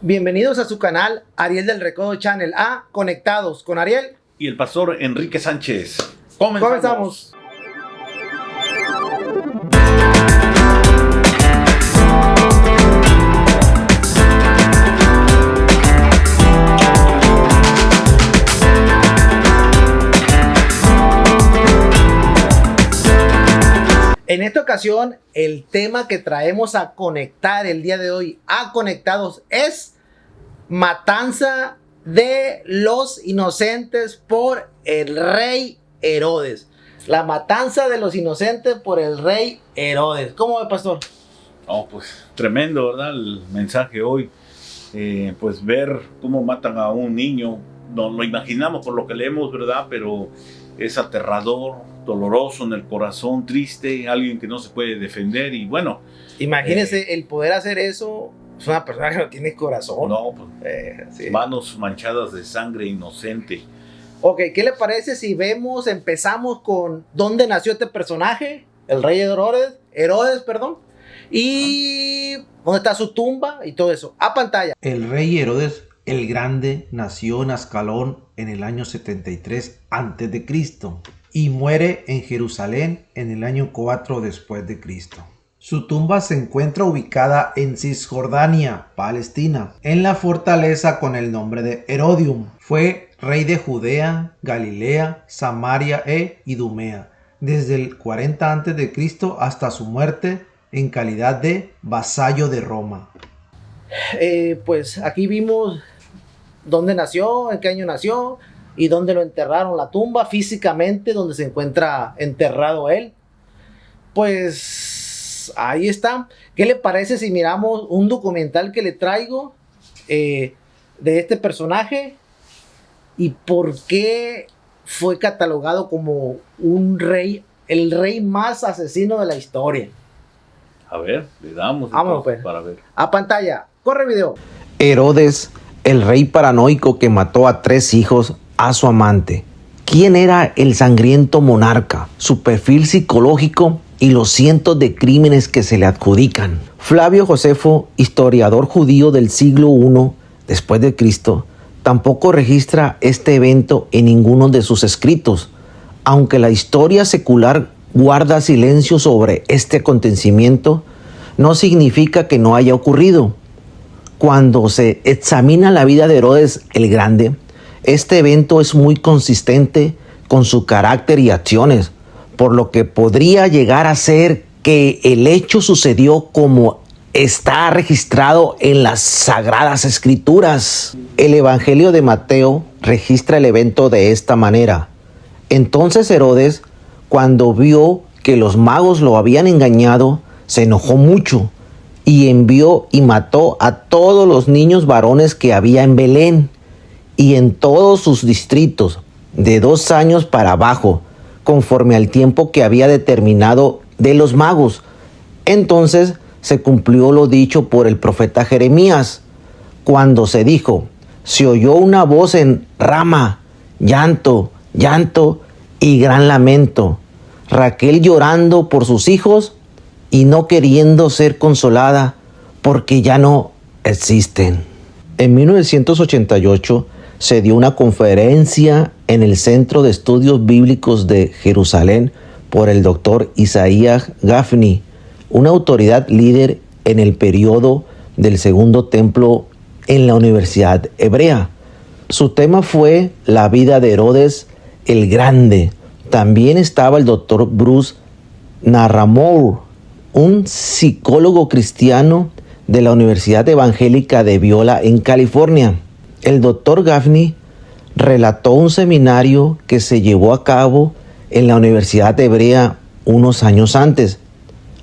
Bienvenidos a su canal Ariel del Recodo Channel a Conectados con Ariel y el pastor Enrique Sánchez. Comenzamos. En esta ocasión, el tema que traemos a conectar el día de hoy a Conectados es matanza de los inocentes por el rey Herodes. La matanza de los inocentes por el rey Herodes. ¿Cómo ve, pastor? Pues tremendo, ¿verdad? El mensaje hoy. Pues ver cómo matan a un niño, no lo imaginamos por lo que leemos, ¿verdad? Pero es aterrador, doloroso en el corazón, triste, alguien que no se puede defender y bueno. Imagínese el poder hacer eso. Es una persona que no tiene corazón. No, pues, sí. Manos manchadas de sangre inocente. Ok, ¿qué le parece si empezamos con dónde nació este personaje? El rey Herodes, y dónde está su tumba y todo eso. A pantalla. El rey Herodes el Grande nació en Ascalón en el año 73 a.C. y muere en Jerusalén en el año 4 después de Cristo. Su tumba se encuentra ubicada en Cisjordania, Palestina, en la fortaleza con el nombre de Herodium. Fue rey de Judea, Galilea, Samaria e Idumea, desde el 40 a.C. hasta su muerte en calidad de vasallo de Roma. Pues aquí vimos dónde nació, en qué año nació y dónde lo enterraron, la tumba físicamente donde se encuentra enterrado él. Pues ahí está. ¿Qué le parece si miramos un documental que le traigo de este personaje y por qué fue catalogado como un rey, el rey más asesino de la historia? A ver, le damos pues, para ver. A pantalla, corre video. Herodes, el rey paranoico que mató a 3 hijos a su amante. ¿Quién era el sangriento monarca? Su perfil psicológico y los cientos de crímenes que se le adjudican. Flavio Josefo, historiador judío del siglo I después de Cristo, tampoco registra este evento en ninguno de sus escritos, aunque la historia secular guarda silencio sobre este acontecimiento, no significa que no haya ocurrido. Cuando se examina la vida de Herodes el Grande, este evento es muy consistente con su carácter y acciones, por lo que podría llegar a ser que el hecho sucedió como está registrado en las Sagradas Escrituras. El Evangelio de Mateo registra el evento de esta manera. Entonces Herodes, cuando vio que los magos lo habían engañado, se enojó mucho y envió y mató a todos los niños varones que había en Belén y en todos sus distritos, de 2 años para abajo, conforme al tiempo que había determinado de los magos. Entonces se cumplió lo dicho por el profeta Jeremías, cuando se dijo: se oyó una voz en Rama, llanto, llanto y gran lamento, Raquel llorando por sus hijos y no queriendo ser consolada porque ya no existen. En 1988 se dio una conferencia en el Centro de Estudios Bíblicos de Jerusalén por el doctor Isaías Gafni, una autoridad líder en el periodo del Segundo Templo en la Universidad Hebrea. Su tema fue la vida de Herodes el Grande. También estaba el doctor Bruce Narramore, un psicólogo cristiano de la Universidad Evangélica de Biola en California. El doctor Gafni relató un seminario que se llevó a cabo en la Universidad Hebrea unos años antes.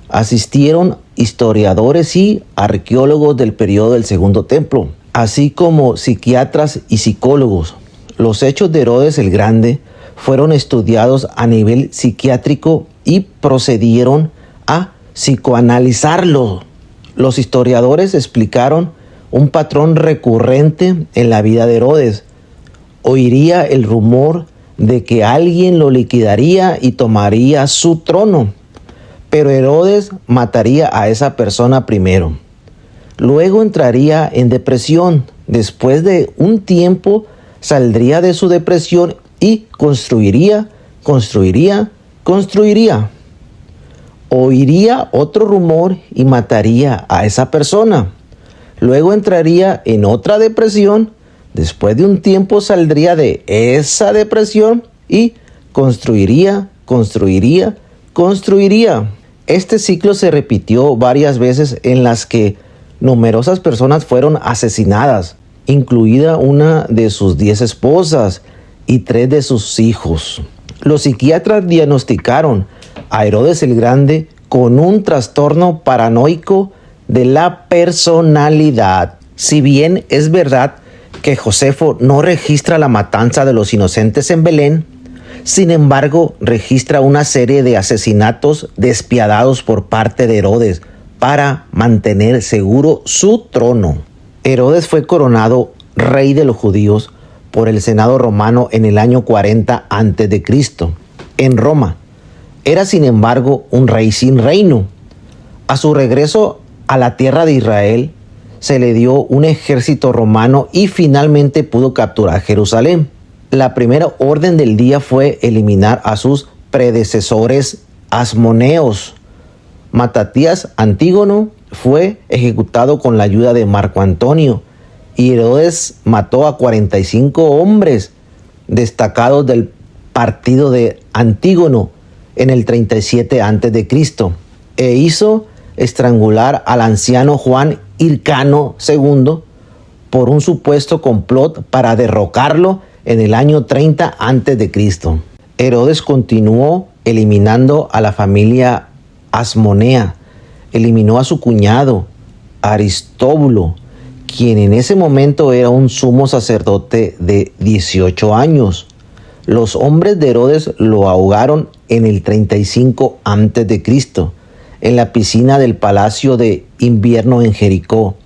Asistieron historiadores y arqueólogos del periodo del Segundo Templo, así como psiquiatras y psicólogos. Los hechos de Herodes el Grande fueron estudiados a nivel psiquiátrico y procedieron a psicoanalizarlo. Los historiadores explicaron un patrón recurrente en la vida de Herodes. Oiría el rumor de que alguien lo liquidaría y tomaría su trono, pero Herodes mataría a esa persona primero. Luego entraría en depresión. Después de un tiempo saldría de su depresión y construiría. Oiría otro rumor y mataría a esa persona. Luego entraría en otra depresión. Después de un tiempo saldría de esa depresión y construiría. Este ciclo se repitió varias veces en las que numerosas personas fueron asesinadas, incluida una de sus 10 esposas y 3 de sus hijos. Los psiquiatras diagnosticaron a Herodes el Grande con un trastorno paranoico de la personalidad. Si bien es verdad que Josefo no registra la matanza de los inocentes en Belén, sin embargo registra una serie de asesinatos despiadados por parte de Herodes para mantener seguro su trono. Herodes fue coronado rey de los judíos por el Senado romano en el año 40 a.C. en Roma. Era sin embargo un rey sin reino. A su regreso a la tierra de Israel, se le dio un ejército romano y finalmente pudo capturar Jerusalén. La primera orden del día fue eliminar a sus predecesores asmoneos. Matatías Antígono fue ejecutado con la ayuda de Marco Antonio y Herodes mató a 45 hombres destacados del partido de Antígono en el 37 a.C. e hizo estrangular al anciano Juan Hircano II por un supuesto complot para derrocarlo en el año 30 a.C. Herodes continuó eliminando a la familia Asmonea. Eliminó a su cuñado Aristóbulo, quien en ese momento era un sumo sacerdote de 18 años. Los hombres de Herodes lo ahogaron en el 35 a.C. en la piscina del palacio de invierno en Jericó,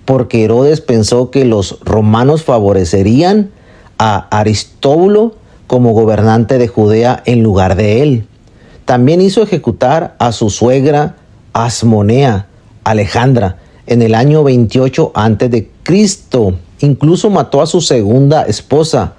porque Herodes pensó que los romanos favorecerían a Aristóbulo como gobernante de Judea en lugar de él. También hizo ejecutar a su suegra Asmonea, Alejandra, en el año 28 a.C. Incluso mató a su segunda esposa,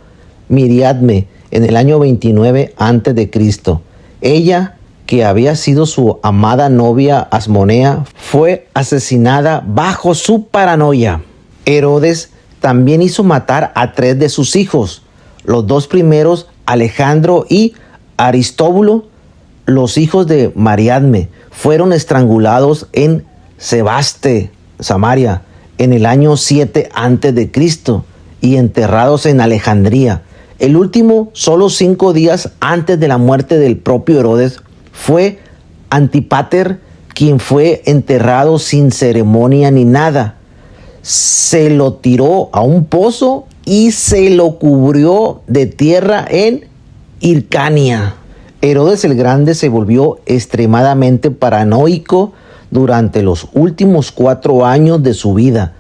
Miriadme, en el año 29 a.C. Ella, que había sido su amada novia Asmonea, fue asesinada bajo su paranoia. Herodes también hizo matar a 3 de sus hijos. Los 2 primeros, Alejandro y Aristóbulo, los hijos de Mariadme, fueron estrangulados en Sebaste, Samaria, en el año 7 a.C. y enterrados en Alejandría. El último, solo 5 días antes de la muerte del propio Herodes, fue Antipater, quien fue enterrado sin ceremonia ni nada. Se lo tiró a un pozo y se lo cubrió de tierra en Hircania. Herodes el Grande se volvió extremadamente paranoico durante los últimos 4 años de su vida,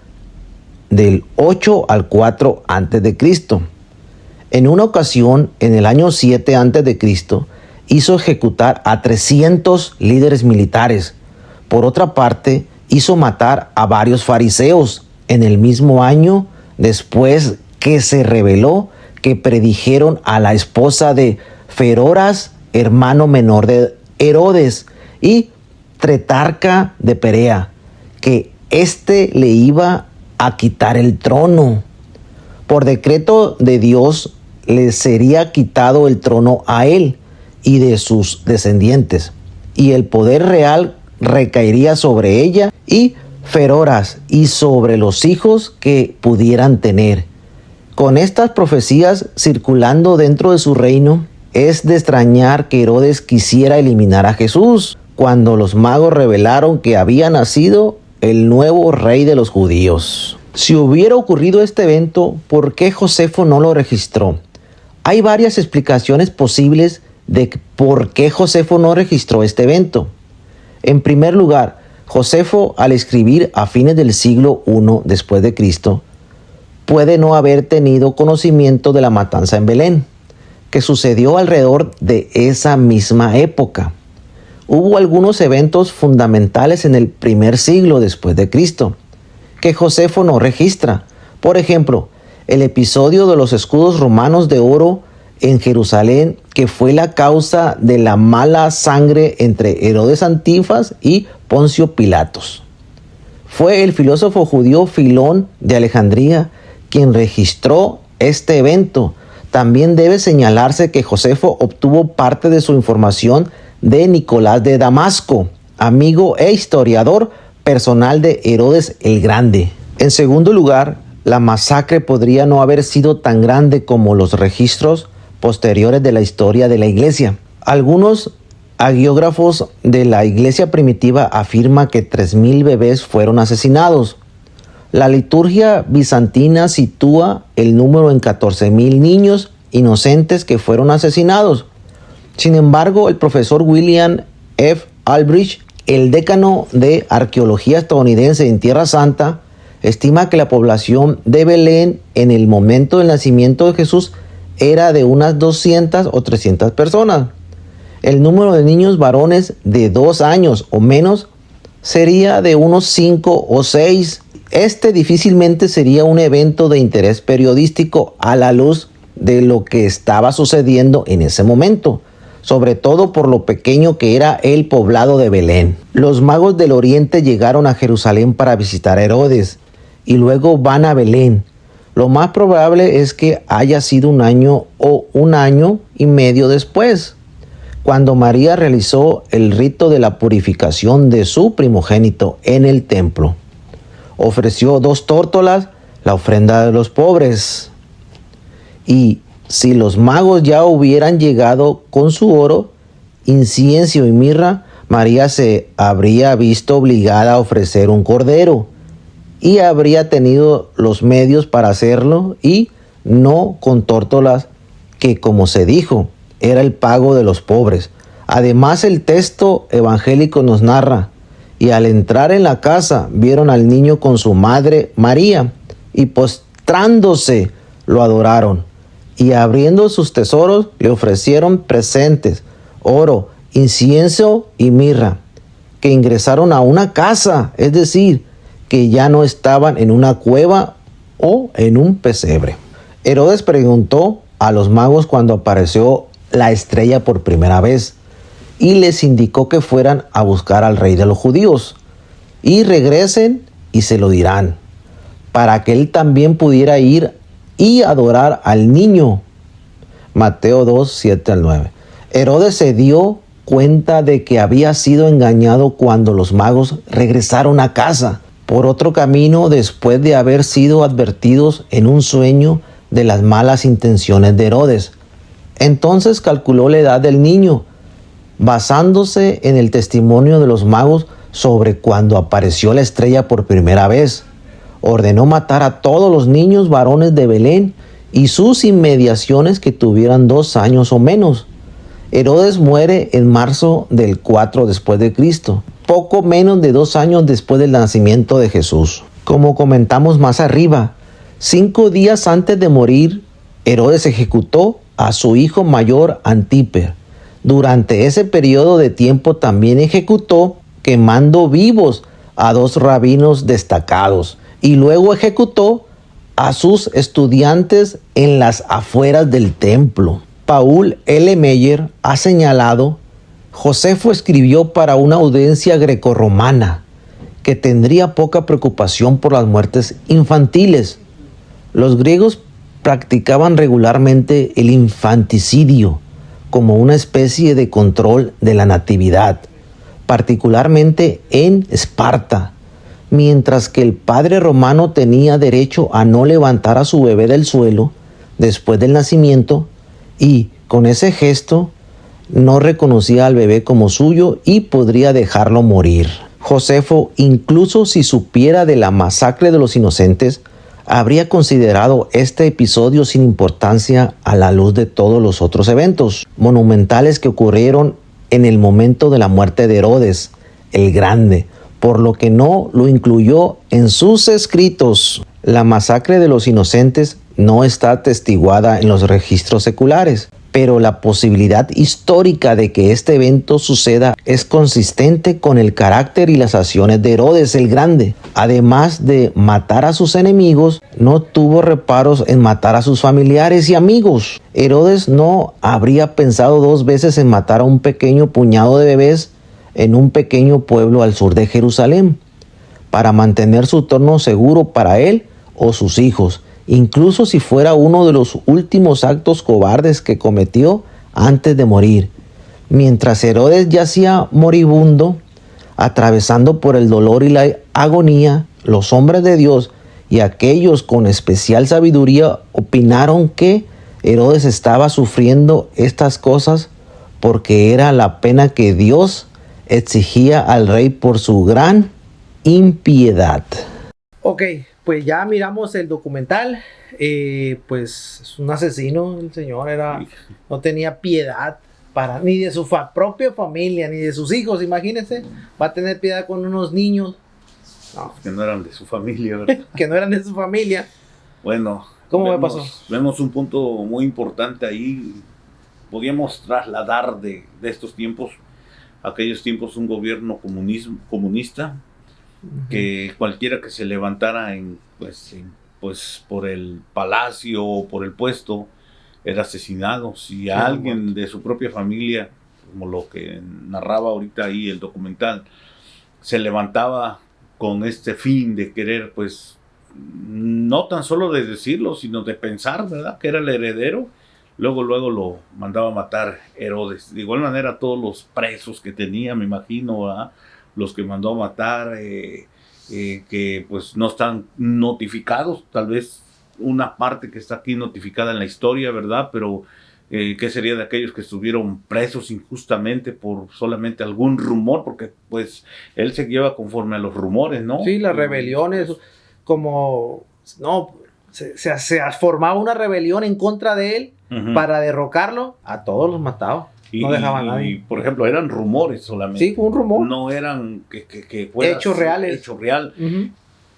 del 8 al 4 a.C. En una ocasión, en el año 7 a.C., hizo ejecutar a 300 líderes militares. Por otra parte, hizo matar a varios fariseos en el mismo año, después que se reveló que predijeron a la esposa de Feroras, hermano menor de Herodes, y Tretarca de Perea, que éste le iba a quitar el trono. Por decreto de Dios le sería quitado el trono a él y de sus descendientes, y el poder real recaería sobre ella y Feroras y sobre los hijos que pudieran tener. Con estas profecías circulando dentro de su reino, es de extrañar que Herodes quisiera eliminar a Jesús cuando los magos revelaron que había nacido el nuevo rey de los judíos. Si hubiera ocurrido este evento, ¿por qué Josefo no lo registró? Hay varias explicaciones posibles de por qué Josefo no registró este evento. En primer lugar, Josefo, al escribir a fines del siglo I después de Cristo, puede no haber tenido conocimiento de la matanza en Belén, que sucedió alrededor de esa misma época. Hubo algunos eventos fundamentales en el primer siglo después de Cristo, que Josefo no registra. Por ejemplo, el episodio de los escudos romanos de oro en Jerusalén, que fue la causa de la mala sangre entre Herodes Antipas y Poncio Pilatos. Fue el filósofo judío Filón de Alejandría quien registró este evento. También debe señalarse que Josefo obtuvo parte de su información de Nicolás de Damasco, amigo e historiador personal de Herodes el Grande. En segundo lugar, la masacre podría no haber sido tan grande como los registros posteriores de la historia de la iglesia. Algunos hagiógrafos de la iglesia primitiva afirman que 3,000 bebés fueron asesinados. La liturgia bizantina sitúa el número en 14,000 niños inocentes que fueron asesinados. Sin embargo, el profesor William F. Albrecht, el decano de arqueología estadounidense en Tierra Santa, estima que la población de Belén en el momento del nacimiento de Jesús era de unas 200 o 300 personas. El número de niños varones de 2 años o menos sería de unos 5 o 6. Este difícilmente sería un evento de interés periodístico a la luz de lo que estaba sucediendo en ese momento, sobre todo por lo pequeño que era el poblado de Belén. Los magos del oriente llegaron a Jerusalén para visitar a Herodes y luego van a Belén. Lo más probable es que haya sido 1 año o 1 año y medio después, cuando María realizó el rito de la purificación de su primogénito en el templo. Ofreció 2 tórtolas, la ofrenda de los pobres. Y si los magos ya hubieran llegado con su oro, incienso y mirra, María se habría visto obligada a ofrecer un cordero y habría tenido los medios para hacerlo, y no con tórtolas, que, como se dijo, era el pago de los pobres. Además, el texto evangélico nos narra: y al entrar en la casa vieron al niño con su madre María, y postrándose lo adoraron, y abriendo sus tesoros le ofrecieron presentes, oro, incienso y mirra, que ingresaron a una casa, es decir, que ya no estaban en una cueva o en un pesebre. Herodes preguntó a los magos cuando apareció la estrella por primera vez, y les indicó que fueran a buscar al rey de los judíos, y regresen y se lo dirán, para que él también pudiera ir y adorar al niño. Mateo 2, 7 al 9. Herodes se dio cuenta de que había sido engañado cuando los magos regresaron a casa por otro camino, después de haber sido advertidos en un sueño de las malas intenciones de Herodes. Entonces calculó la edad del niño, basándose en el testimonio de los magos sobre cuando apareció la estrella por primera vez. Ordenó matar a todos los niños varones de Belén y sus inmediaciones que tuvieran 2 años o menos. Herodes muere en marzo del 4 después de Cristo, poco menos de 2 años después del nacimiento de Jesús. Como comentamos más arriba, 5 días antes de morir, Herodes ejecutó a su hijo mayor Antíper. Durante ese periodo de tiempo también ejecutó, quemando vivos, a 2 rabinos destacados, y luego ejecutó a sus estudiantes en las afueras del templo. Paul L. Meyer ha señalado: Josefo escribió para una audiencia grecorromana que tendría poca preocupación por las muertes infantiles. Los griegos practicaban regularmente el infanticidio como una especie de control de la natividad, particularmente en Esparta, mientras que el padre romano tenía derecho a no levantar a su bebé del suelo después del nacimiento, y con ese gesto no reconocía al bebé como suyo y podría dejarlo morir. Josefo, incluso si supiera de la masacre de los inocentes, habría considerado este episodio sin importancia a la luz de todos los otros eventos monumentales que ocurrieron en el momento de la muerte de Herodes el Grande, por lo que no lo incluyó en sus escritos. La masacre de los inocentes no está atestiguada en los registros seculares, pero la posibilidad histórica de que este evento suceda es consistente con el carácter y las acciones de Herodes el Grande. Además de matar a sus enemigos, no tuvo reparos en matar a sus familiares y amigos. Herodes no habría pensado 2 veces en matar a un pequeño puñado de bebés en un pequeño pueblo al sur de Jerusalén, para mantener su trono seguro para él o sus hijos, incluso si fuera uno de los últimos actos cobardes que cometió antes de morir. Mientras Herodes yacía moribundo, atravesando por el dolor y la agonía, los hombres de Dios y aquellos con especial sabiduría opinaron que Herodes estaba sufriendo estas cosas porque era la pena que Dios exigía al rey por su gran impiedad. Ok, pues ya miramos el documental. Pues es un asesino, el señor no tenía piedad ni de su propia familia, ni de sus hijos. Imagínense, va a tener piedad con unos niños. No, que no eran de su familia, ¿verdad? Que no eran de su familia. Bueno, ¿Cómo me pasó? Vemos un punto muy importante ahí. Podíamos trasladar de estos tiempos, aquellos tiempos, un gobierno comunista, que cualquiera que se levantara pues por el palacio o por el puesto era asesinado. Si alguien de su propia familia, como lo que narraba ahorita ahí el documental, se levantaba con este fin de querer, pues, no tan solo de decirlo, sino de pensar, ¿verdad?, que era el heredero, luego lo mandaba a matar Herodes. De igual manera, todos los presos que tenía, me imagino, ¿verdad?, los que mandó a matar, que pues no están notificados, tal vez una parte que está aquí notificada en la historia, ¿verdad?, pero ¿qué sería de aquellos que estuvieron presos injustamente por solamente algún rumor? Porque pues él se lleva conforme a los rumores, ¿no? Sí, las rebeliones, como no, se formaba una rebelión en contra de él. Para derrocarlo, a todos los mataba. No dejaba a nadie. Por ejemplo, eran rumores solamente. Sí, un rumor. No eran que fuera hechos reales. Hecho real.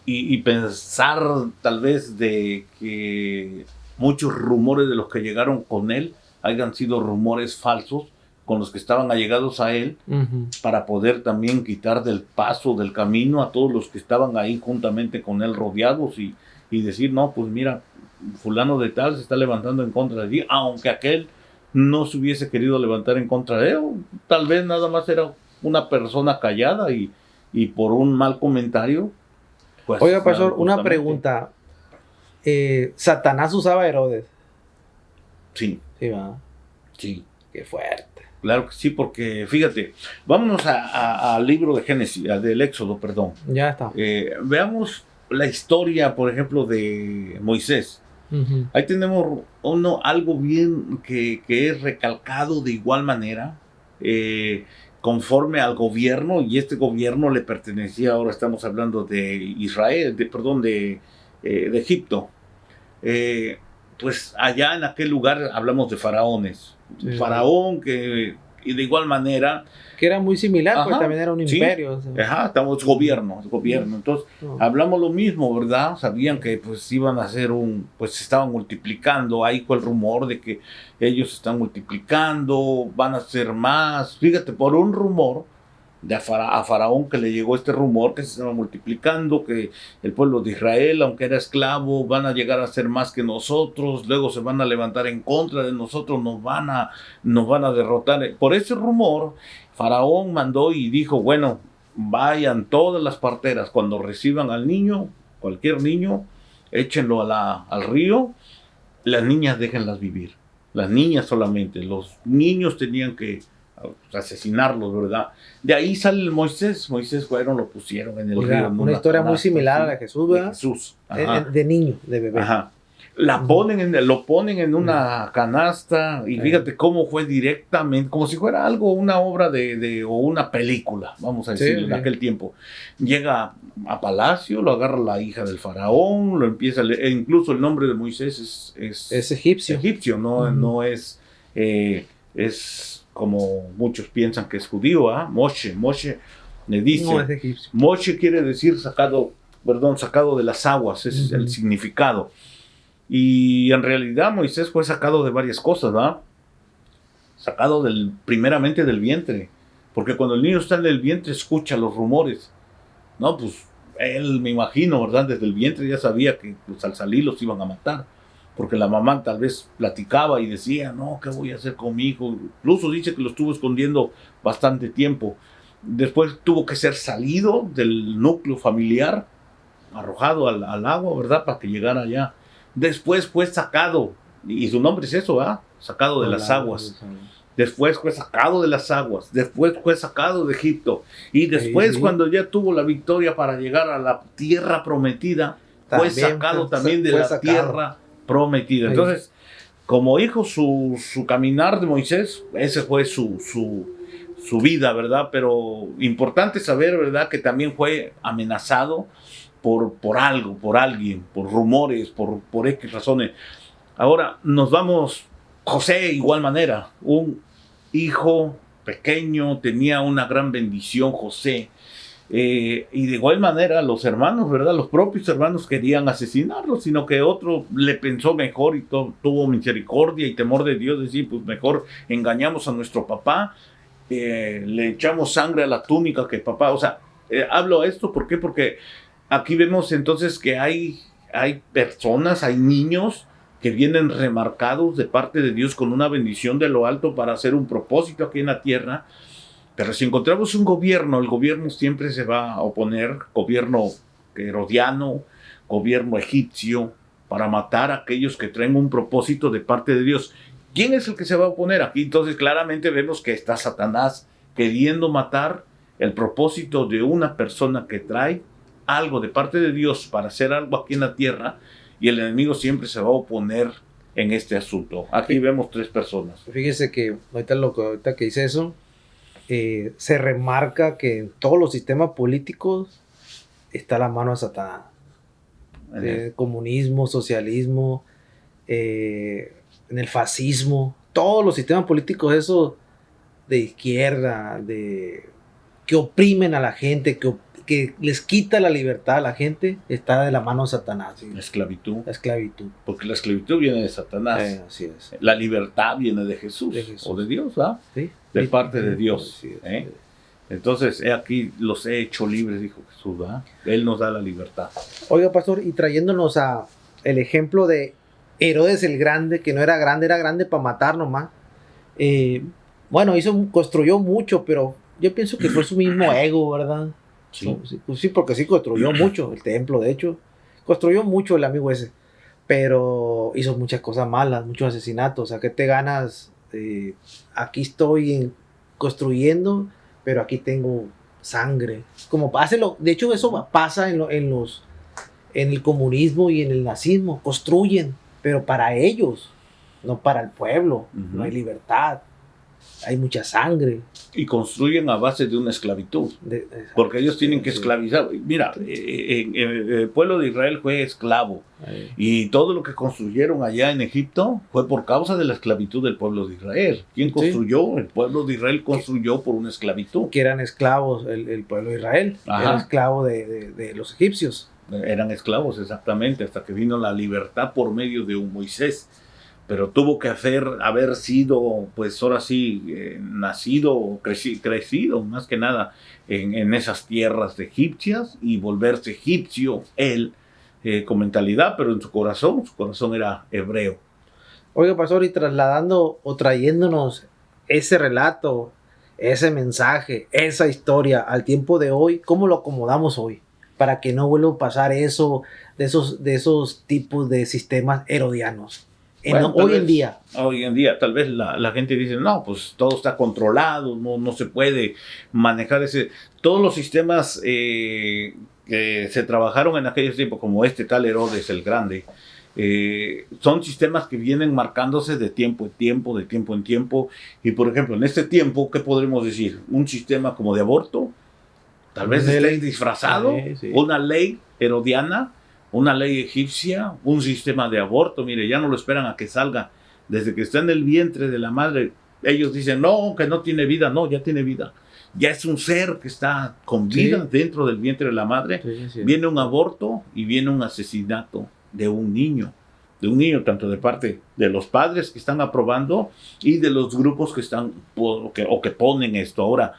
Y pensar tal vez de que muchos rumores de los que llegaron con él hayan sido rumores falsos con los que estaban allegados a él, para poder también quitar del paso, del camino a todos los que estaban ahí juntamente con él rodeados y decir, no, pues mira, fulano de tal se está levantando en contra de ti, aunque aquel no se hubiese querido levantar en contra de él, tal vez nada más era una persona callada y por un mal comentario. Pues, oiga, pastor, una pregunta. ¿Satanás usaba a Herodes? Sí. Sí, ¿verdad? Sí. Qué fuerte. Claro que sí, porque fíjate, vámonos al libro de Génesis, del Éxodo, perdón. Ya está. Veamos la historia, por ejemplo, de Moisés. Ahí tenemos algo bien que es recalcado de igual manera, conforme al gobierno, y este gobierno le pertenecía, ahora estamos hablando de Israel, de Egipto. Pues allá en aquel lugar hablamos de faraones. Sí. Faraón y de igual manera... Que era muy similar, pues también era un imperio. O sea. Estamos gobierno. Entonces, hablamos lo mismo, ¿verdad? Sabían que pues iban a hacer pues se estaban multiplicando. Ahí fue el rumor de que ellos se están multiplicando, van a ser más. Fíjate, por un rumor a Faraón que le llegó este rumor que se estaba multiplicando, que el pueblo de Israel, aunque era esclavo, van a llegar a ser más que nosotros, luego se van a levantar en contra de nosotros, nos van a derrotar. Por ese rumor, Faraón mandó y dijo, bueno, vayan todas las parteras, cuando reciban al niño, cualquier niño, échenlo al río, las niñas déjenlas vivir, las niñas solamente, los niños tenían que asesinarlos, ¿verdad? De ahí sale el Moisés, lo pusieron en el río. Una historia muy similar a la de Jesús, ¿verdad? De Jesús. De niño, de bebé. Ajá. Lo ponen en una canasta y fíjate cómo fue directamente, como si fuera una obra o una película, vamos a decir, en aquel tiempo. Llega a palacio, lo agarra la hija del faraón, lo empieza a leer, incluso el nombre de Moisés es egipcio. Egipcio, no es como muchos piensan que es judío, Moshe le dice. No es egipcio. Moshe quiere decir sacado de las aguas, ese es el significado. Y en realidad Moisés fue sacado de varias cosas, ¿verdad? sacado primeramente del vientre, porque cuando el niño está en el vientre escucha los rumores, ¿no? Pues él, me imagino, ¿verdad? Desde el vientre ya sabía que pues, al salir los iban a matar, porque la mamá tal vez platicaba y decía, no, ¿qué voy a hacer con mi hijo? Incluso dice que lo estuvo escondiendo bastante tiempo. Después tuvo que ser salido del núcleo familiar, arrojado al agua, ¿verdad? Para que llegara allá. Después fue sacado, y su nombre es eso, ¿verdad? Sacado de las aguas. Después fue sacado de las aguas. Después fue sacado de Egipto. Y después, cuando ya tuvo la victoria para llegar a la tierra prometida, fue sacado también de la tierra prometida. Entonces, como hijo, su caminar de Moisés, ese fue su vida, ¿verdad? Pero importante saber, ¿verdad? Que también fue amenazado por algo, por alguien, por rumores, por X razones. Ahora nos vamos, José, igual manera, un hijo pequeño, tenía una gran bendición José, y de igual manera los hermanos, ¿verdad? Los propios hermanos querían asesinarlo, sino que otro le pensó mejor y tuvo misericordia y temor de Dios, decir, pues mejor engañamos a nuestro papá, le echamos sangre a la túnica que papá, o sea, hablo esto, ¿por qué? Porque aquí vemos entonces que hay personas, hay niños que vienen remarcados de parte de Dios con una bendición de lo alto para hacer un propósito aquí en la tierra. Pero si encontramos un gobierno, el gobierno siempre se va a oponer, gobierno herodiano, gobierno egipcio, para matar a aquellos que traen un propósito de parte de Dios. ¿Quién es el que se va a oponer? Aquí entonces claramente vemos que está Satanás queriendo matar el propósito de una persona que trae algo de parte de Dios para hacer algo aquí en la tierra, y el enemigo siempre se va a oponer en este asunto. Aquí vemos 3 personas. Fíjese que ahorita que dice eso, se remarca que en todos los sistemas políticos está la mano de Satanás. Comunismo, socialismo, en el fascismo, todos los sistemas políticos esos de izquierda, que oprimen a la gente, que les quita la libertad a la gente, está de la mano de Satanás. ¿Sí? La esclavitud. La esclavitud. Porque la esclavitud viene de Satanás. Así es. La libertad viene de Jesús. O de Dios, ¿verdad? Sí. De parte de Dios. Sí, Entonces, aquí los he hecho libres, dijo Jesús, ¿verdad? Él nos da la libertad. Oiga, pastor, y trayéndonos a el ejemplo de Herodes el Grande, que no era grande para matar nomás. Bueno, construyó mucho, pero yo pienso que fue su mismo ego, ¿verdad? Sí, porque sí construyó mucho el templo, de hecho. Construyó mucho el amigo ese. Pero hizo muchas cosas malas, muchos asesinatos. ¿A qué te ganas? Aquí estoy construyendo, pero aquí tengo sangre. De hecho, eso pasa en el comunismo y en el nazismo. Construyen, pero para ellos, no para el pueblo. No hay libertad. Hay mucha sangre. Y construyen a base de una esclavitud. Porque ellos tienen que esclavizar. Mira, el pueblo de Israel fue esclavo. Y todo lo que construyeron allá en Egipto fue por causa de la esclavitud del pueblo de Israel. ¿Quién construyó? Sí. El pueblo de Israel construyó por una esclavitud. Que eran esclavos el pueblo de Israel. Era esclavo de los egipcios. Eran esclavos, exactamente, hasta que vino la libertad por medio de un Moisés. Pero tuvo que haber sido, pues ahora sí, nacido, crecido, más que nada, en esas tierras egipcias y volverse egipcio, él, con mentalidad, pero en su corazón era hebreo. Oiga, pastor, y trasladando o trayéndonos ese relato, ese mensaje, esa historia al tiempo de hoy, ¿cómo lo acomodamos hoy? Para que no vuelva a pasar eso, de esos tipos de sistemas herodianos. Bueno, hoy en día, tal vez la gente dice, no, pues todo está controlado, no se puede manejar todos los sistemas que se trabajaron en aquellos tiempos, como tal Herodes el Grande, son sistemas que vienen marcándose de tiempo en tiempo, y por ejemplo, en este tiempo, ¿qué podremos decir? Un sistema como de aborto, tal vez esté disfrazado, sí. Una ley herodiana, una ley egipcia, un sistema de aborto. Mire, ya no lo esperan a que salga. Desde que está en el vientre de la madre, ellos dicen, no, que no tiene vida. No, ya tiene vida. Ya es un ser que está con vida dentro del vientre de la madre. Sí. Viene un aborto y viene un asesinato de un niño. de un niño, tanto de parte de los padres que están aprobando y de los grupos que están o que ponen esto. Ahora,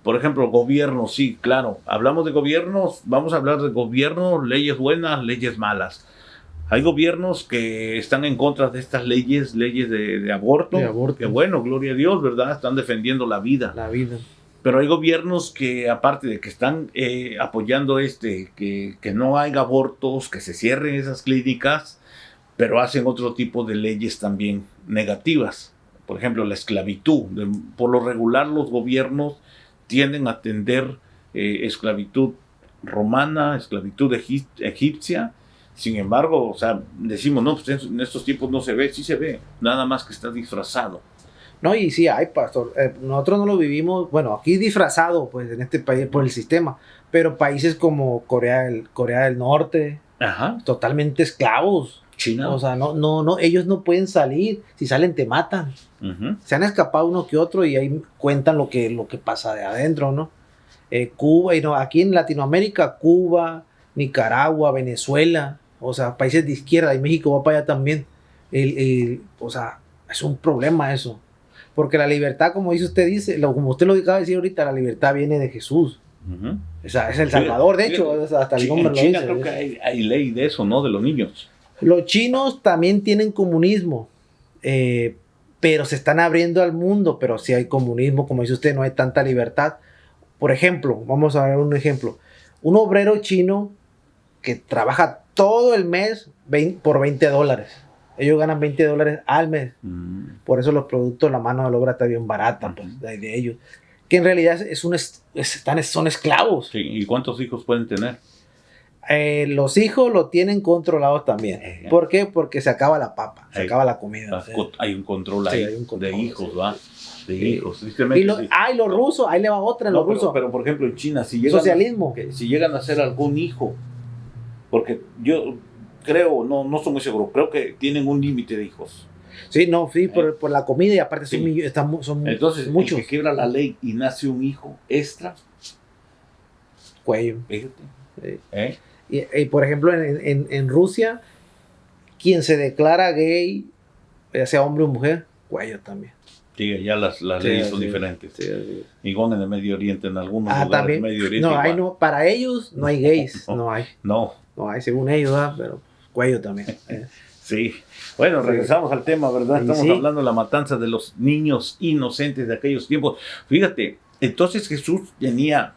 por ejemplo, gobierno, sí, claro, hablamos de gobiernos, vamos a hablar de gobiernos, leyes buenas, leyes malas. Hay gobiernos que están en contra de estas leyes de aborto, que bueno, gloria a Dios, ¿verdad? Están defendiendo la vida. La vida. Pero hay gobiernos que, aparte de que están apoyando que no haya abortos, que se cierren esas clínicas, pero hacen otro tipo de leyes también negativas. Por ejemplo, la esclavitud. Por lo regular, los gobiernos tienden a atender esclavitud romana, esclavitud egipcia. Sin embargo, o sea, decimos, no, pues en estos tiempos no se ve, sí se ve, nada más que está disfrazado. No, y sí hay, pastor. Nosotros no lo vivimos, bueno, aquí disfrazado, pues, en este país por el sistema, pero países como Corea del Norte, Ajá. totalmente esclavos. China. O sea, no, ellos no pueden salir. Si salen, te matan. Uh-huh. Se han escapado uno que otro y ahí cuentan lo que pasa de adentro, ¿no? Cuba, y no, aquí en Latinoamérica, Cuba, Nicaragua, Venezuela, o sea, países de izquierda, y México va para allá también. O sea, es un problema eso. Porque la libertad, como como usted lo acaba de decir ahorita, la libertad viene de Jesús. Uh-huh. O sea, es el Salvador, de hecho, hasta el nombre en lo China dice. creo que hay ley de eso, ¿no? De los niños. Los chinos también tienen comunismo, pero se están abriendo al mundo, pero si hay comunismo, como dice usted, no hay tanta libertad. Por ejemplo, vamos a ver un ejemplo. Un obrero chino que trabaja todo el mes por $20. Ellos ganan $20 al mes. Por eso los productos, la mano de obra está bien barata, pues, de ellos. Que en realidad son esclavos. Sí, ¿y cuántos hijos pueden tener? Los hijos lo tienen controlados también. ¿Por qué? Porque se acaba la papa, se acaba la comida. Hay un control ahí, hay un control, de hijos, ¿va? De sí. hijos, tristemente. Y los rusos, ahí le va otra, los rusos. Pero, por ejemplo, en China, si llegan a hacer algún hijo, porque yo creo, no estoy muy seguro, creo que tienen un límite de hijos. Sí, por la comida y aparte sí. son Entonces, muchos. el que quiebra la ley y nace un hijo extra, cuello. Fíjate. Sí. Y por ejemplo, en Rusia, quien se declara gay, ya sea hombre o mujer, cuello también. Sí, ya las leyes son diferentes. Sí. Igual en el Medio Oriente, en algunos lugares también. del Medio Oriente. Para ellos no hay gays, no hay. No hay, según ellos, ¿verdad? Pero cuello también. Sí. Bueno, regresamos al tema, ¿verdad? Estamos hablando de la matanza de los niños inocentes de aquellos tiempos. Fíjate, entonces Jesús tenía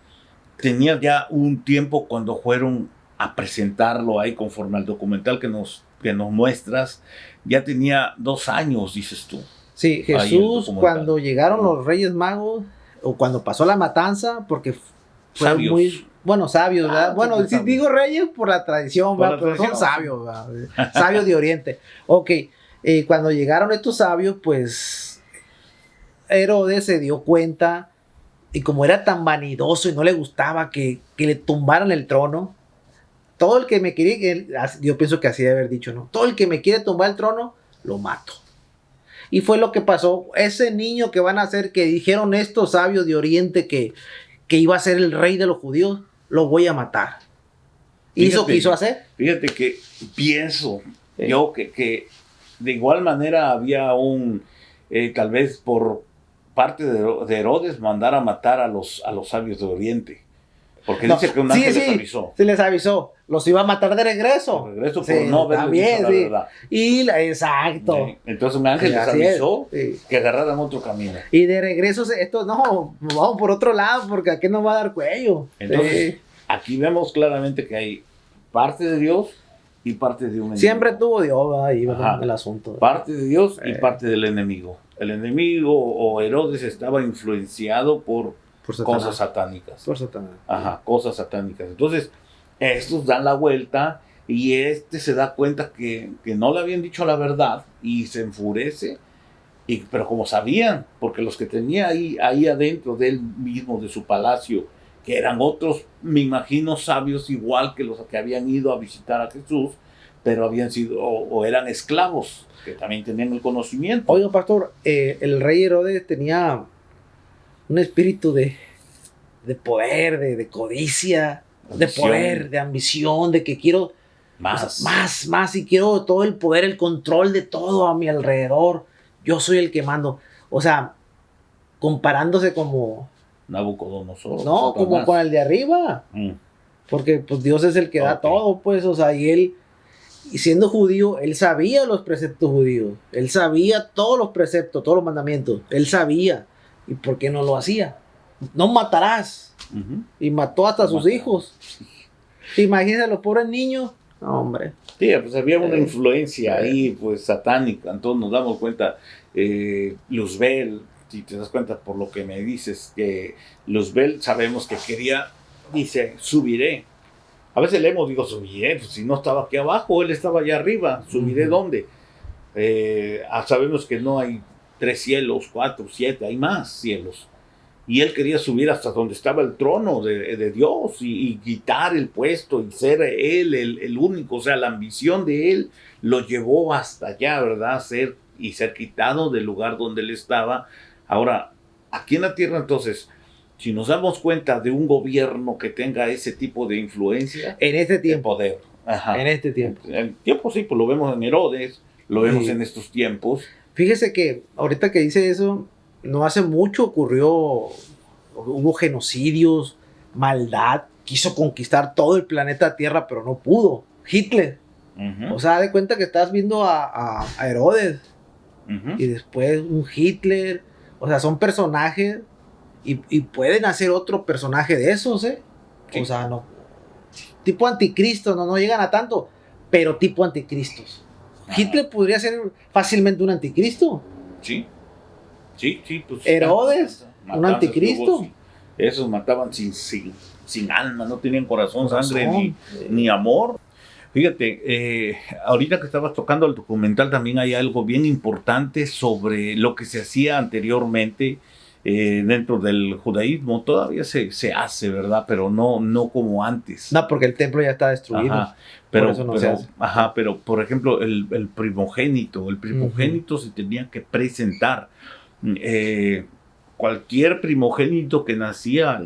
ya un tiempo cuando fueron a presentarlo ahí conforme al documental que nos muestras, ya tenía 2 años, dices tú. Sí, Jesús, cuando llegaron los Reyes Magos, o cuando pasó la matanza, porque fueron sabios. Muy, sabios, ¿verdad? Bueno, si digo reyes por la tradición, ¿verdad? Pero son sabios, ¿verdad? Sabios de Oriente. Ok, cuando llegaron estos sabios, pues Herodes se dio cuenta, y como era tan vanidoso y no le gustaba que le tumbaran el trono, todo el que me quiere, yo pienso que así debe haber dicho, ¿no? Todo el que me quiere tumbar el trono, lo mato. Y fue lo que pasó. Ese niño que van a hacer, que dijeron estos sabios de Oriente que iba a ser el rey de los judíos, lo voy a matar. ¿Y eso quiso hacer? Fíjate que pienso yo que de igual manera había tal vez por parte de Herodes mandar a matar a los sabios de Oriente. Porque dice que un ángel les avisó. Sí, les avisó. Los iba a matar de regreso. De regreso por no haberle dicho la verdad. Exacto. Sí. Entonces un ángel les avisó que agarraran otro camino. Y de regreso, vamos por otro lado, porque aquí nos va a dar cuello. Entonces, aquí vemos claramente que hay parte de Dios y parte de un enemigo. Siempre tuvo Dios ahí el asunto. Parte de Dios y parte del enemigo. El enemigo o Herodes estaba influenciado por cosas satánicas. Por Satanás. Ajá, cosas satánicas. Entonces, estos dan la vuelta y se da cuenta que no le habían dicho la verdad y se enfurece. Pero como sabían, porque los que tenía ahí adentro de él mismo, de su palacio, que eran otros, me imagino, sabios igual que los que habían ido a visitar a Jesús, pero habían sido o eran esclavos, que también tenían el conocimiento. Oiga, pastor, el rey Herodes tenía un espíritu de poder, de codicia, de poder, de ambición, de que quiero Más, y quiero todo el poder, el control de todo a mi alrededor. Yo soy el que mando. O sea, comparándose como... Nabucodonosor. No, como con el de arriba. Porque pues Dios es el que da todo, pues, o sea, y él, y siendo judío, él sabía los preceptos judíos. Él sabía todos los preceptos, todos los mandamientos. Él sabía. ¿Y por qué no lo hacía? No matarás. Y mató hasta a sus hijos. Imagínense a los pobres niños. No, hombre. Sí, pues había una influencia ahí, pues satánica. Entonces nos damos cuenta, Luzbel, si te das cuenta por lo que me dices, que Luzbel sabemos que quería, dice, subiré. A veces leemos, digo, subiré, pues si no estaba aquí abajo, él estaba allá arriba, subiré ¿dónde? Sabemos que no hay 3 cielos, 4, 7, hay más cielos. Y él quería subir hasta donde estaba el trono de Dios y quitar el puesto y ser él el único. O sea, la ambición de él lo llevó hasta allá, ¿verdad? Ser quitado del lugar donde él estaba. Ahora, aquí en la tierra, entonces, si nos damos cuenta de un gobierno que tenga ese tipo de influencia, en este tiempo, de poder. Ajá. En este tiempo. En el tiempo sí, pues lo vemos en Herodes, lo vemos en estos tiempos. Fíjese que ahorita que dice eso, no hace mucho hubo genocidios, maldad, quiso conquistar todo el planeta Tierra, pero no pudo. Hitler. O sea, de cuenta que estás viendo a Herodes y después un Hitler. O sea, son personajes y pueden hacer otro personaje de esos, ¿eh? Sí. O sea, no. Tipo anticristo, no llegan a tanto, pero tipo anticristos. Hitler podría ser fácilmente un anticristo. Sí, pues. Herodes, un anticristo. Esos mataban sin alma, no tenían corazón, sangre, ni amor. Fíjate, ahorita que estabas tocando el documental también hay algo bien importante sobre lo que se hacía anteriormente dentro del judaísmo. Todavía se hace, ¿verdad? Pero no como antes. No, porque el templo ya está destruido. Ajá, pero, por eso no se hace. Pero por ejemplo, el primogénito se tenía que presentar. Cualquier primogénito que nacía,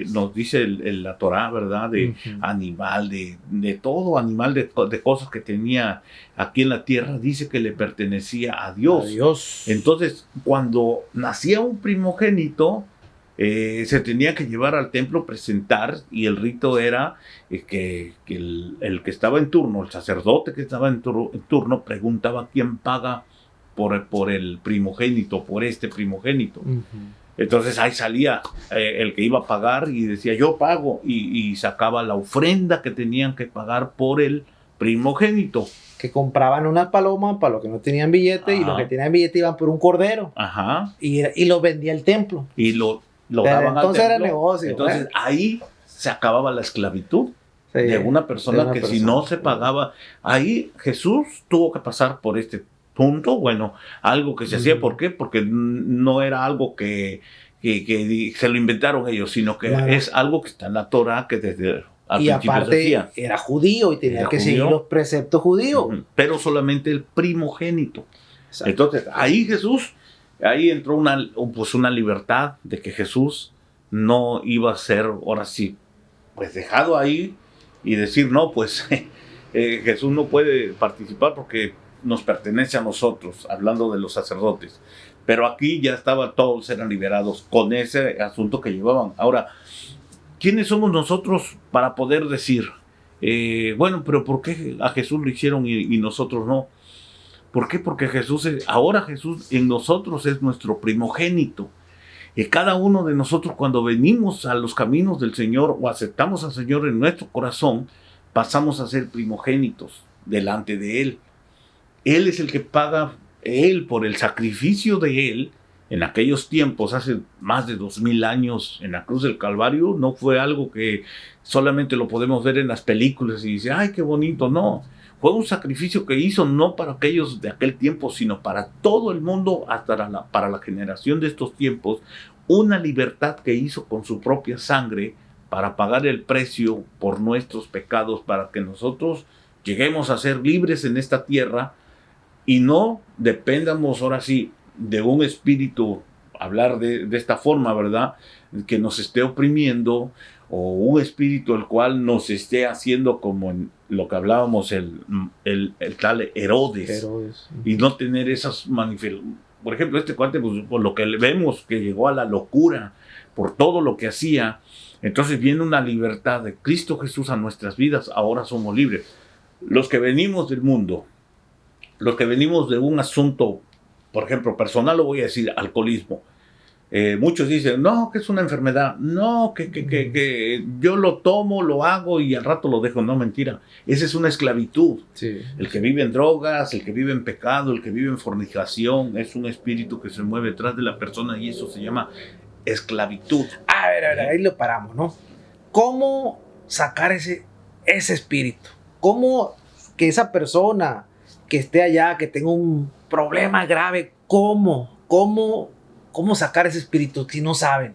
nos dice la Torá, ¿verdad? De animal, de todo animal, de cosas que tenía aquí en la tierra, dice que le pertenecía a Dios. Entonces, cuando nacía un primogénito, se tenía que llevar al templo, presentar, y el rito era que el que estaba en turno, el sacerdote que estaba en turno, preguntaba quién paga por el primogénito, por este primogénito. Entonces ahí salía el que iba a pagar y decía yo pago y sacaba la ofrenda que tenían que pagar por el primogénito. Que compraban una paloma para los que no tenían billete y los que tenían billete iban por un cordero. Y lo vendía el templo. Y lo daban al templo. Era negocio. Entonces ahí se acababa la esclavitud de una persona si no se pagaba. Ahí Jesús tuvo que pasar por este punto, bueno, algo que se hacía, ¿por qué? Porque no era algo que se lo inventaron ellos, sino que es algo que está en la Torah, que desde al y principio aparte se hacía. Era judío y tenía que seguir los preceptos judíos. Pero solamente el primogénito. Exacto. Entonces, ahí entró una libertad de que Jesús no iba a ser, ahora sí, pues dejado ahí y decir, no, pues Jesús no puede participar porque nos pertenece a nosotros, hablando de los sacerdotes. Pero aquí ya todos eran liberados con ese asunto que llevaban. Ahora, ¿quiénes somos nosotros para poder decir, bueno, pero ¿por qué a Jesús lo hicieron y nosotros no? ¿Por qué? Porque ahora Jesús en nosotros es nuestro primogénito. Y cada uno de nosotros cuando venimos a los caminos del Señor o aceptamos al Señor en nuestro corazón, pasamos a ser primogénitos delante de Él. Él es el que paga, Él por el sacrificio de Él, en aquellos tiempos, hace más de 2000 años, en la cruz del Calvario, no fue algo que solamente lo podemos ver en las películas y dice, ¡ay, qué bonito! No, fue un sacrificio que hizo no para aquellos de aquel tiempo, sino para todo el mundo, hasta para la generación de estos tiempos, una libertad que hizo con su propia sangre para pagar el precio por nuestros pecados, para que nosotros lleguemos a ser libres en esta tierra, y no dependamos ahora sí de un espíritu, hablar de esta forma, ¿verdad? Que nos esté oprimiendo o un espíritu el cual nos esté haciendo como en lo que hablábamos el tal Herodes. Y no tener esas manifestaciones. Por ejemplo, este cuate, pues, por lo que vemos que llegó a la locura, por todo lo que hacía, entonces viene una libertad de Cristo Jesús a nuestras vidas, ahora somos libres. Los que venimos del mundo, los que venimos de un asunto, por ejemplo, personal, lo voy a decir, alcoholismo. Muchos dicen, no, que es una enfermedad, no, que yo lo tomo, lo hago y al rato lo dejo. No, mentira, esa es una esclavitud. Sí. El que vive en drogas, el que vive en pecado, el que vive en fornicación, es un espíritu que se mueve detrás de la persona y eso se llama esclavitud. A ver, ahí lo paramos, ¿no? ¿Cómo sacar ese espíritu? ¿Cómo que esa persona que esté allá, que tenga un problema grave, cómo sacar ese espíritu si no saben?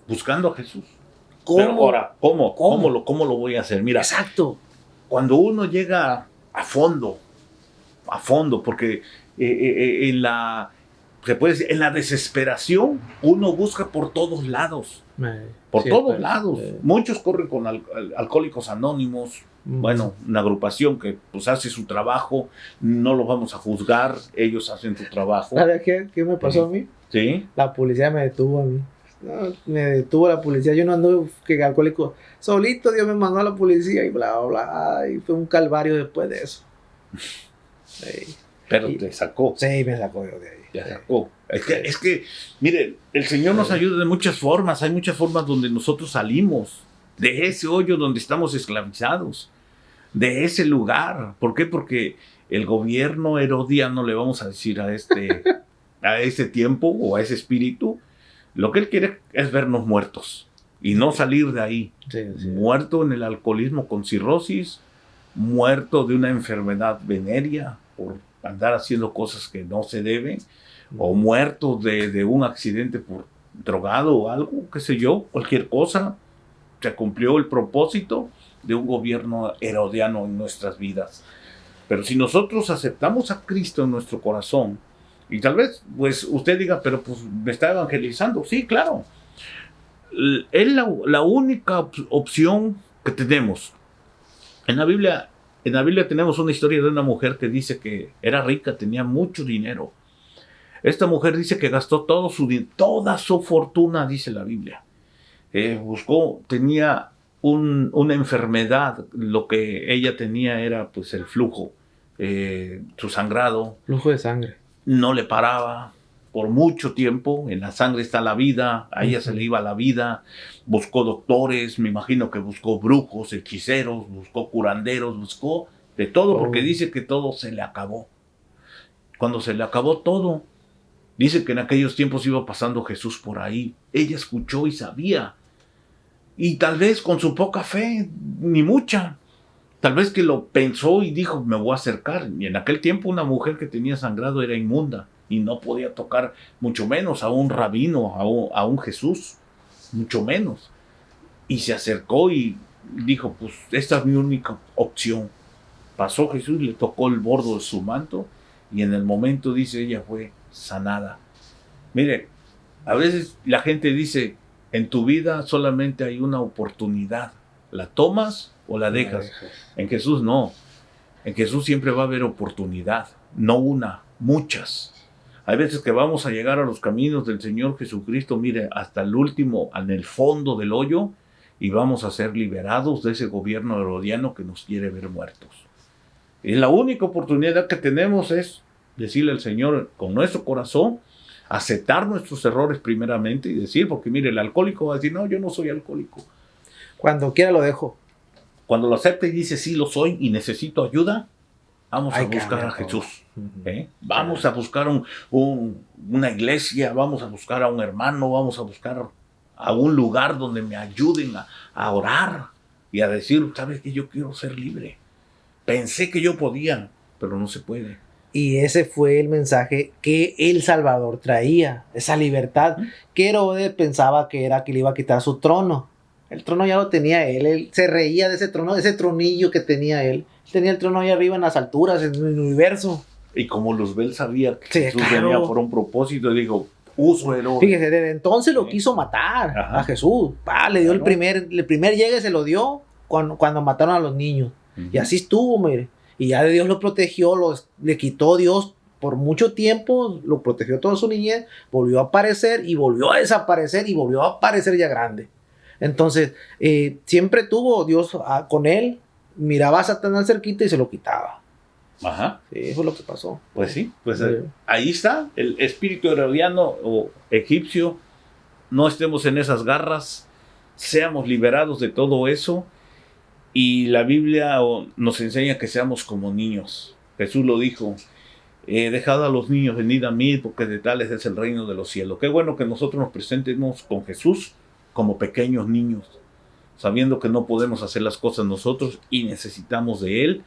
Buscando a Jesús. ¿Cómo? Pero ahora, ¿cómo lo voy a hacer? Mira, exacto. Cuando uno llega a fondo, porque se puede decir, en la desesperación, uno busca por todos lados. Todos lados. Muchos corren con Alcohólicos Anónimos. Bueno, una agrupación que pues hace su trabajo, no los vamos a juzgar, ellos hacen su trabajo. ¿Sabes qué me pasó a mí? Sí. La policía me detuvo a mí. No, me detuvo la policía. Yo no ando que alcohólico. Solito Dios me mandó a la policía y bla, bla, bla. Y fue un calvario después de eso. Sí. Pero te sacó. Sí, me sacó yo de ahí. Ya sacó. Es que, mire, el Señor nos ayuda de muchas formas. Hay muchas formas donde nosotros salimos de ese hoyo donde estamos esclavizados, de ese lugar. ¿Por qué? Porque el gobierno herodiano, le vamos a decir a ese tiempo o a ese espíritu, lo que él quiere es vernos muertos y no salir de ahí. Sí. Muerto en el alcoholismo con cirrosis, muerto de una enfermedad venérea por andar haciendo cosas que no se deben, o muerto de un accidente por drogado o algo, qué sé yo, cualquier cosa. Se cumplió el propósito de un gobierno herodiano en nuestras vidas. Pero si nosotros aceptamos a Cristo en nuestro corazón, y tal vez pues usted diga, pero pues me está evangelizando. Sí, claro. Es la única opción que tenemos. En la Biblia tenemos una historia de una mujer que dice que era rica, tenía mucho dinero. Esta mujer dice que gastó toda su fortuna, dice la Biblia. Tenía una enfermedad, lo que ella tenía era pues el flujo, su sangrado. Flujo de sangre. No le paraba por mucho tiempo, en la sangre está la vida, a ella se le iba la vida, buscó doctores, me imagino que buscó brujos, hechiceros, buscó curanderos, buscó de todo, porque dice que todo se le acabó. Cuando se le acabó todo, dice que en aquellos tiempos iba pasando Jesús por ahí, ella escuchó y sabía, y tal vez con su poca fe, ni mucha, tal vez que lo pensó y dijo, me voy a acercar. Y en aquel tiempo una mujer que tenía sangrado era inmunda y no podía tocar, mucho menos a un rabino, a un Jesús, mucho menos. Y se acercó y dijo, pues esta es mi única opción. Pasó Jesús, le tocó el borde de su manto y en el momento, dice, ella fue sanada. Mire, a veces la gente dice, en tu vida solamente hay una oportunidad. ¿La tomas o la dejas? En Jesús no. En Jesús siempre va a haber oportunidad. No una, muchas. Hay veces que vamos a llegar a los caminos del Señor Jesucristo, mire, hasta el último, en el fondo del hoyo, y vamos a ser liberados de ese gobierno herodiano que nos quiere ver muertos. Y la única oportunidad que tenemos es decirle al Señor con nuestro corazón, aceptar nuestros errores primeramente y decir, porque mire, el alcohólico va a decir, no, yo no soy alcohólico. Cuando quiera lo dejo. Cuando lo acepte y dice, sí lo soy y necesito ayuda, vamos a buscar a Jesús. Vamos a buscar una iglesia, vamos a buscar a un hermano, vamos a buscar a un lugar donde me ayuden a orar y a decir, ¿sabes qué? Yo quiero ser libre. Pensé que yo podía, pero no se puede. Y ese fue el mensaje que el Salvador traía, esa libertad que Herodes pensaba que le iba a quitar su trono. El trono ya lo tenía él se reía de ese trono, de ese tronillo que tenía él. Tenía el trono ahí arriba en las alturas, en el universo. Y como Luzbel sabía que Jesús venía por un propósito, dijo, uso Herodes. Fíjese, desde entonces lo Sí. quiso matar Ajá. a Jesús. Le dio Claro. el primer llegue, se lo dio cuando mataron a los niños. Y así estuvo, mire. Y ya Dios lo protegió, le quitó Dios por mucho tiempo, lo protegió toda su niñez, volvió a aparecer y volvió a desaparecer y volvió a aparecer ya grande. Entonces, siempre tuvo Dios con él, miraba a Satanás cerquita y se lo quitaba. Ajá. Sí, eso es lo que pasó. Pues sí, pues Sí. ahí está el espíritu herodiano o egipcio. No estemos en esas garras, seamos liberados de todo eso. Y la Biblia nos enseña que seamos como niños. Jesús lo dijo, dejad a los niños venid a mí, porque de tales es el reino de los cielos. Qué bueno que nosotros nos presentemos con Jesús como pequeños niños, sabiendo que no podemos hacer las cosas nosotros y necesitamos de Él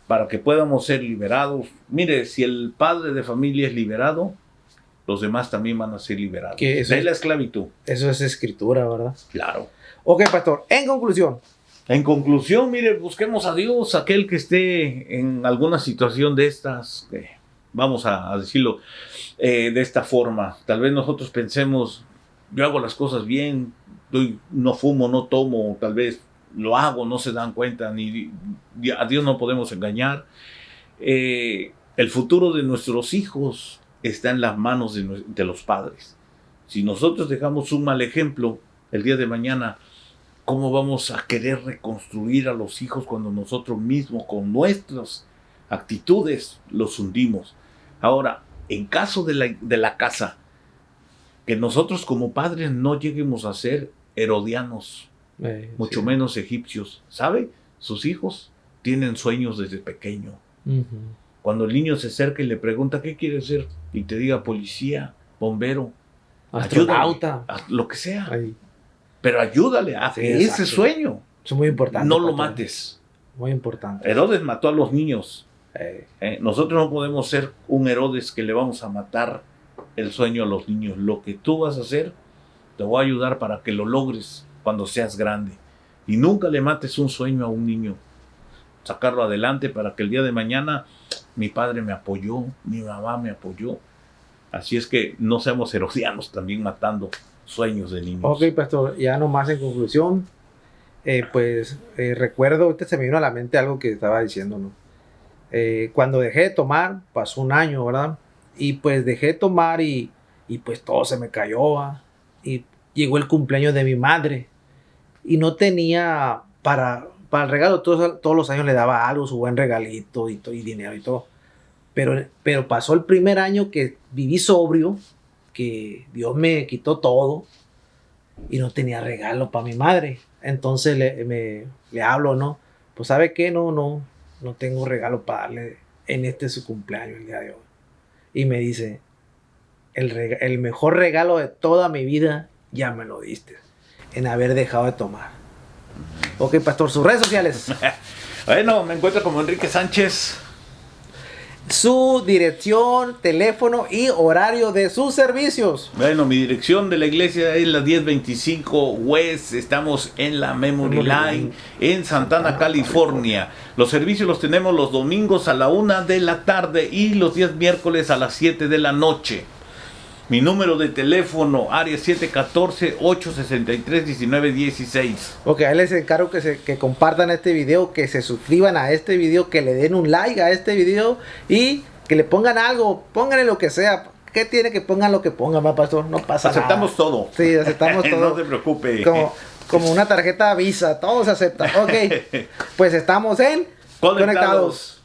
para que podamos ser liberados. Mire, si el padre de familia es liberado, los demás también van a ser liberados. Que eso De la es- esclavitud, Eso es escritura, ¿verdad? claro. Ok, pastor, en conclusión, En conclusión, mire, busquemos a Dios, aquel que esté en alguna situación de estas, vamos a decirlo de esta forma. Tal vez nosotros pensemos, yo hago las cosas bien, no fumo, no tomo, tal vez lo hago, no se dan cuenta, ni a Dios no podemos engañar. El futuro de nuestros hijos está en las manos de los padres. Si nosotros dejamos un mal ejemplo, el día de mañana, ¿cómo vamos a querer reconstruir a los hijos cuando nosotros mismos con nuestras actitudes los hundimos? Ahora, en caso de la casa, que nosotros como padres no lleguemos a ser herodianos, mucho sí. menos egipcios, ¿sabe? Sus hijos tienen sueños desde pequeño. Ujú. Cuando el niño se acerca y le pregunta ¿qué quiere ser? Y te diga policía, bombero, Astronauta. ayúdale, lo que sea. Ahí. Pero ayúdale a Sí, ese exacto. sueño. Eso es muy importante. No lo pastor. mates. Muy importante. Herodes mató a los niños. Eh, Nosotros no podemos ser un Herodes que le vamos a matar el sueño a los niños. Lo que tú vas a hacer, te voy a ayudar para que lo logres cuando seas grande. Y nunca le mates un sueño a un niño. Sacarlo adelante para que el día de mañana mi padre me apoyó, mi mamá me apoyó. Así es que no seamos herodianos también matando sueños de niños. ok, pastor, ya nomás en conclusión, recuerdo, ahorita se me vino a la mente algo que estaba diciendo, ¿no? Cuando dejé de tomar, pasó un año, ¿verdad? Y pues dejé de tomar y pues todo se me cayó, ¿va? Y llegó el cumpleaños de mi madre y no tenía para el regalo, todos los años le daba algo, su buen regalito y dinero y todo. Pero pasó el primer año que viví sobrio, que Dios me quitó todo y no tenía regalo para mi madre. Entonces le hablo, ¿no? Pues ¿sabe qué? No tengo regalo para darle en su cumpleaños el día de hoy. Y me dice, el mejor regalo de toda mi vida ya me lo diste, en haber dejado de tomar. Ok, pastor, sus redes sociales. Bueno, me encuentro como Enrique Sánchez. Su dirección, teléfono y horario de sus servicios. Bueno, mi dirección de la iglesia es la 1025 West. Estamos en la Memory Line en Santana, California. Los servicios los tenemos los domingos a la 1 de la tarde y los días miércoles a las 7 de la noche. Mi número de teléfono, área 714-863-1916. Ok, ahí les encargo que compartan este video, que se suscriban a este video, que le den un like a este video y que le pongan algo, pónganle lo que sea. ¿Qué tiene que pongan lo que pongan, va, pastor? No pasa Aceptamos nada. todo. Sí, aceptamos todo. No se preocupe. Como una tarjeta Visa, todo se acepta. Ok, pues estamos en Conectados.